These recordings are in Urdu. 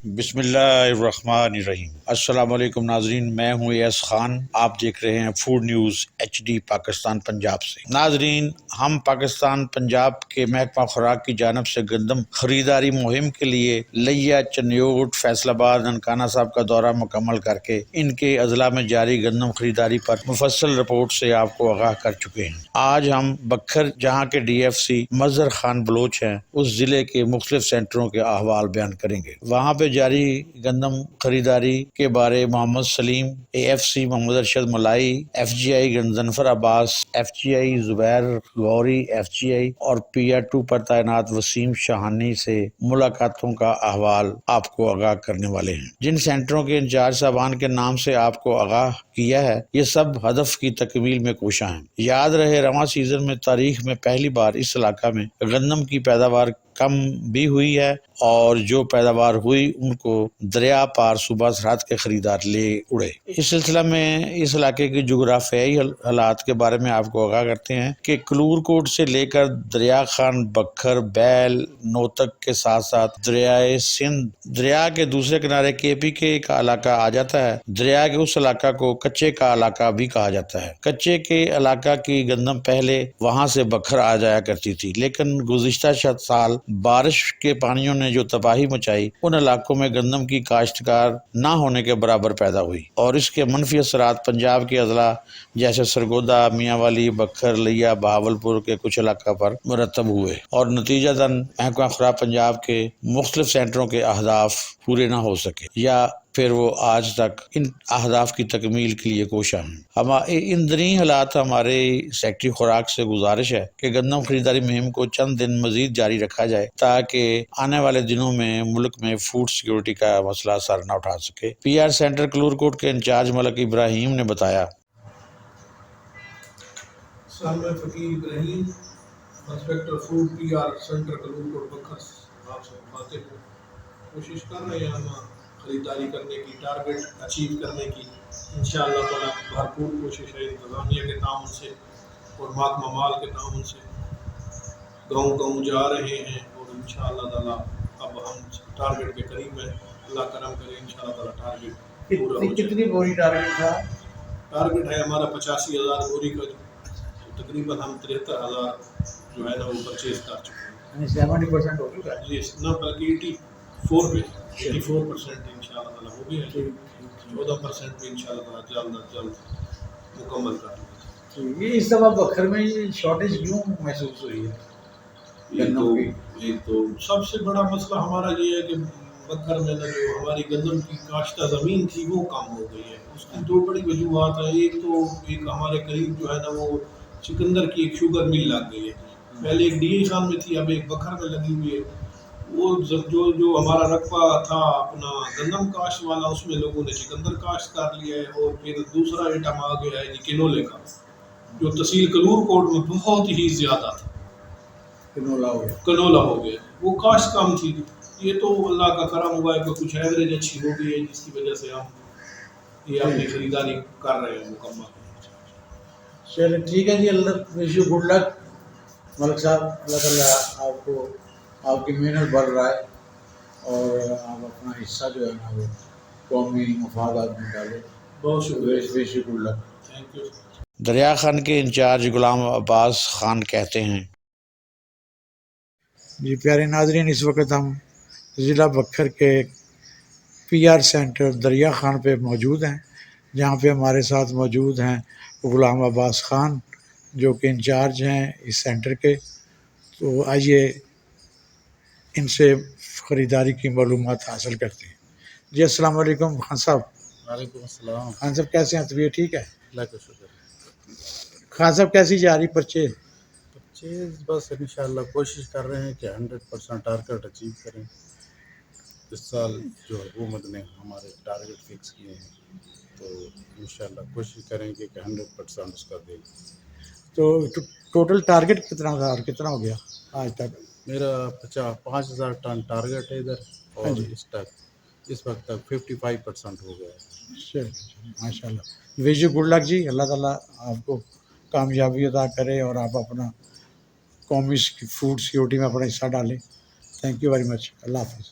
بسم اللہ الرحمن الرحیم۔ السلام علیکم ناظرین، میں ہوں ایس خان، آپ دیکھ رہے ہیں food news HD Pakistan Punjab سے۔ ناظرین، ہم پاکستان پنجاب کے محکمہ خوراک کی جانب سے گندم خریداری مہم کے لیے لیا، چنیوٹ، فیصل آباد، ننکانہ صاحب کا دورہ مکمل کر کے ان کے اضلاع میں جاری گندم خریداری پر مفصل رپورٹ سے آپ کو آگاہ کر چکے ہیں۔ آج ہم بکھر، جہاں کے DFC مظہر خان بلوچ ہیں، اس ضلع کے مختلف سینٹروں کے احوال بیان کریں گے۔ وہاں پہ جاری گندم خریداری کے بارے محمد سلیم، AFC محمد ارشد ملائی، FGI غضنفر عباس، FGI زبیر غوری، FGI اور PR2 پر تعینات وسیم شاہانی سے ملاقاتوں کا احوال آپ کو آگاہ کرنے والے ہیں۔ جن سینٹروں کے انچارج صاحبان کے نام سے آپ کو آگاہ کیا ہے، یہ سب ہدف کی تکمیل میں کوشاں ہیں۔ یاد رہے، رواں سیزن میں تاریخ میں پہلی بار اس علاقہ میں گندم کی پیداوار کم بھی ہوئی ہے، اور جو پیداوار ہوئی ان کو دریا پار صوبہ سرحد کے خریدار لے اڑے۔ اس سلسلہ میں اس علاقے کی جغرافیائی حالات کے بارے میں آپ کو آگاہ کرتے ہیں کہ کلور کوٹ سے لے کر دریا خان، بکھر، بیل، نوتک کے ساتھ ساتھ دریائے سندھ، دریا کے دوسرے کنارے KPK کا علاقہ آ جاتا ہے۔ دریا کے اس علاقہ کو کچے کا علاقہ بھی کہا جاتا ہے۔ کچے کے علاقہ کی گندم پہلے وہاں سے بکھر آ جایا کرتی تھی، لیکن گزشتہ سال بارش کے پانیوں نے جو تباہی مچائی، ان علاقوں میں گندم کی کاشتکار نہ ہونے کے برابر پیدا ہوئی، اور اس کے منفی اثرات پنجاب کے اضلاع جیسے سرگودا، میاں والی، بکھر، لیا، بہاولپور کے کچھ علاقہ پر مرتب ہوئے، اور نتیجتاً محکمہ خوراک پنجاب کے مختلف سینٹروں کے اہداف پورے نہ ہو سکے، یا پھر وہ آج تک ان اہداف کی تکمیل کے لیے کوشاں ہیں۔ ان دریں حالات ہمارے سیکٹری خوراک سے گزارش ہے کہ گندم خریداری مہم کو چند دن مزید جاری رکھا جائے، تاکہ آنے والے دنوں میں ملک میں فوڈ سیکورٹی کا مسئلہ سر نہ اٹھا سکے۔ PR سینٹر کلور کوٹ کے انچارج ملک ابراہیم نے بتایا۔ میں فقیر ابراہیم، inspector food PR centre Kallur کوٹ بکھر، آپ سے باتیں کوشش کر رہے ہیں ہم خریداری کرنے کی، ٹارگٹ اچیو کرنے کی انشاءاللہ تعالیٰ بھرپور کوشش ہے انتظامیہ کے تعاون سے اور محکمہ مال کے تعاون سے۔ گاؤں جا رہے ہیں اور انشاءاللہ تعالیٰ اب ہم ٹارگٹ کے قریب ہیں۔ اللہ کرم کرے انشاءاللہ تعالیٰ ٹارگٹ پورا ہو جائے۔ کتنی بوری ٹارگٹ تھا؟ ٹارگٹ ہے ہمارا 85,000 بوری کا، تقریباً ہم 73,000 جو ہے نا وہ پرچیز کر چکے ہیں۔ 70% ہو چکا ہے؟ جی نہ، بلکہ 84% انشاءاللہ تعالیٰ ہو گیا ہے، 14% بھی انشاءاللہ تعالیٰ جلد از جلد مکمل کر لیں گے۔ یہ اس دفعہ بکھر میں یہ شارٹیج کیوں محسوس ہوئی ہے؟ یہ تو سب سے بڑا مسئلہ ہمارا یہ ہے کہ بکھر میں جو ہماری گندم کی کاشتہ زمین تھی وہ کم ہو گئی ہے۔ اس کی دو بڑی وجوہات ہیں۔ ایک تو ہمارے قریب جو ہے نا وہ سکندر کی ایک شوگر مل لگ گئی ہے، پہلے ایک DA خان میں تھی، اب ایک بکھر میں لگی ہوئی ہے۔ وہ جو ہمارا رقبہ تھا اپنا گندم کاشت والا، اس میں لوگوں نے سکندر کاشت کر لیا ہے، اور پھر دوسرا آئٹم آ گیا ہے کنولے کا، جو تحصیل کلور کوٹ میں بہت ہی زیادہ تھا، کنولا ہو گیا، وہ کاشت کم تھی۔ یہ تو اللہ کا کرم ہوا ہے کہ کچھ ایوریج اچھی ہو گئی ہے، جس کی وجہ سے ہم یہ اپنی خریداری کر رہے ہیں مکمل۔ چلے ٹھیک ہے جی، اللہ وش یو گڈ لک ملک صاحب، اللہ تعالیٰ آپ کو، آپ کی محنت بڑھ رہا ہے، اور آپ اپنا حصہ جو ہے نا وہ قومی مفادات میں ڈالیں۔ بہت شکریہ، wish you good luck. Thank you. دریا خان کے انچارج غلام عباس خان کہتے ہیں۔ جی پیارے ناظرین، اس وقت ہم ضلع بکھر کے PR سینٹر دریا خان پہ موجود ہیں، جہاں پہ ہمارے ساتھ موجود ہیں غلام عباس خان، جو کہ انچارج ہیں اس سینٹر کے۔ تو آئیے ان سے خریداری کی معلومات حاصل کرتے ہیں۔ جی السلام علیکم خان صاحب۔ وعلیکم السلام۔ خان صاحب کیسے ہیں؟ طبیعت ٹھیک ہے؟ اللہ کا شکر ہے۔ خان صاحب کیسی جا رہی پرچیز؟ بس انشاءاللہ کوشش کر رہے ہیں کہ 100% ٹارگٹ اچیو کریں۔ اس سال جو حکومت نے ہمارے ٹارگٹ فکس کیے ہیں، تو انشاءاللہ کوشش کریں گے کہ 100% اس کا دیں۔ تو ٹوٹل ٹارگٹ کتنا تھا اور کتنا ہو گیا آج تک؟ میرا 5,000 ٹن ٹارگٹ ہے ادھر، اور اس وقت تک 55% ہو گیا ہے۔ ماشاء اللہ، وش یو گڈ لک جی، اللہ تعالیٰ آپ کو کامیابی عطا کرے اور آپ اپنا قومی فوڈ سیکورٹی میں اپنا حصہ ڈالیں۔ تھینک یو ویری مچ، اللہ حافظ۔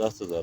10,000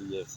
DFC